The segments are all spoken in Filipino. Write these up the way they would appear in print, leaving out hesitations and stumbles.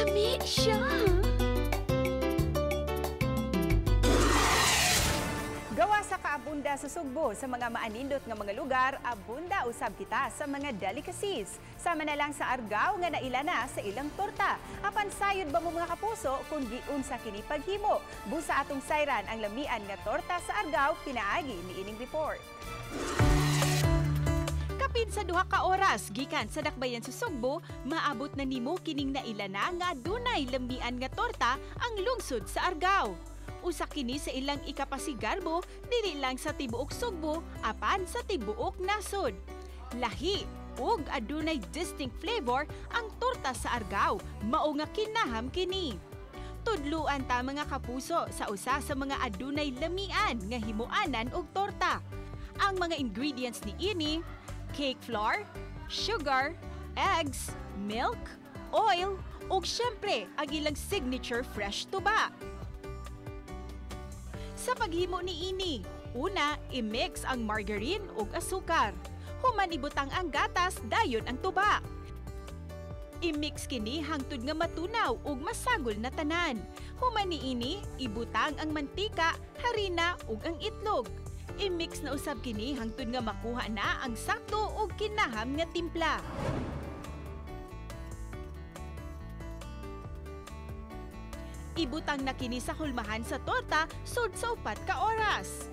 Lami siya. Gawa sa kaabunda sa Sugbo sa mga maanindot nga mga lugar, abunda usab kita sa mga delicacies. Sama na lang sa Argao nga naila na sa ilang torta. Apan sayod ba mo mga kapuso kung giunsa kini paghimo? Busa atong sayran ang lamian nga torta sa Argao, pinaagi ni ining report. Kapin sa duha ka oras gikan sa dakbayan sa Sugbo, maabot na nimo kining naila na nga dunay lamian nga torta ang lungsod sa Argao. Usa kini sa ilang ikapasigarbo dili lang sa tibuok Sugbo apan sa tibuok nasod. Lahi ug adunay distinct flavor ang torta sa Argao, mao nga kinaham kini. Tudluan ta mga kapuso sa usa sa mga adunay lamian nga himuanan og torta. Ang mga ingredients ni ini: cake flour, sugar, eggs, milk, oil, ug syempre ang ilang signature fresh tuba. Sa paghimo ni ini, una, i-mix ang margarine ug asukar. Human ibutang ang gatas, dayon ang tuba. I-mix kini hangtod nga matunaw ug masagol na tanan. Human ni ini, ibutang ang mantika, harina ug ang itlog. I-mix na usab kini hangtod nga makuha na ang sakto ug kinaham nga timpla. Ibutang na kini sa hulmahan sa torta sud sa 4 ka oras.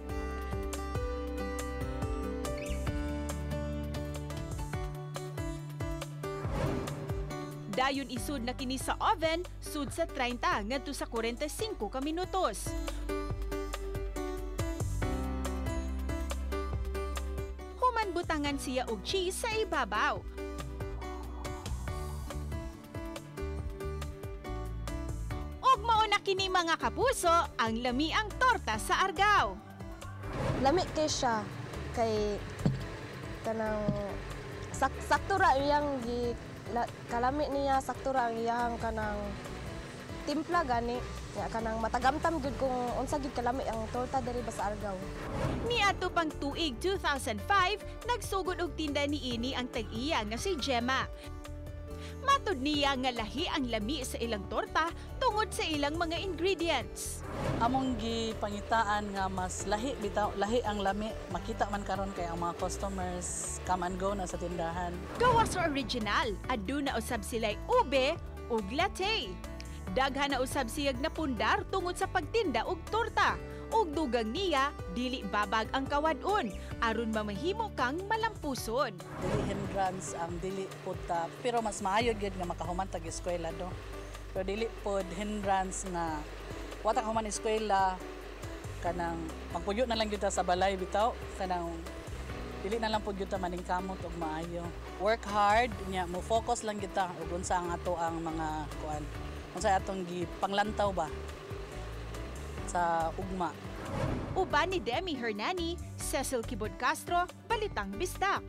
Dayon isud na kini sa oven sud sa 30 ngadto sa 45 ka minutos. Human butangan siya og cheese sa ibabaw. Kini mga kapuso ang lamiang torta sa Argao. Lami kay siya kay kanang sakto ra iyang kalami niya, sakto ra iyang kanang timpla gani nya kanang matagamtam gud kung unsa gid kalami ang torta diri sa Argao. Niadto pang tuig 2005 nagsugod og tinda niini ang tag-iya nga si Gemma. Matud niya nga lahi ang lami sa ilang torta tungod sa ilang mga ingredients. Among gipangitaan nga mas lahi bitaw, lahi ang lami. Makita man karon kay ang mga customers come and go na sa tindahan. Gawa sa original, aduna usab sila'y ube ug latte. Daghan na usab siyag na pundar tungod sa pagtinda og torta. Ug dugang niya, dili babag ang kawadon aron mamahimo kang malampuson. Dili hindrance ang dili puta, pero mas maayo gyud nga makahuman tag eskwela do. Pero dili pod hindrance nga wata ka human eskwela kanang magpuyo na lang gyud ta sa balay bitaw, kanang dili na lang pod gyud ta maningkamot og maayo. Work hard nya mo focus lang gyud ta ug unsa ang ato ang mga kuan. Unsa atong gipanglantaw ba sa ugma. Uban ni Demi Hernani, Cecil Kibod Castro, Balitang Bisdak.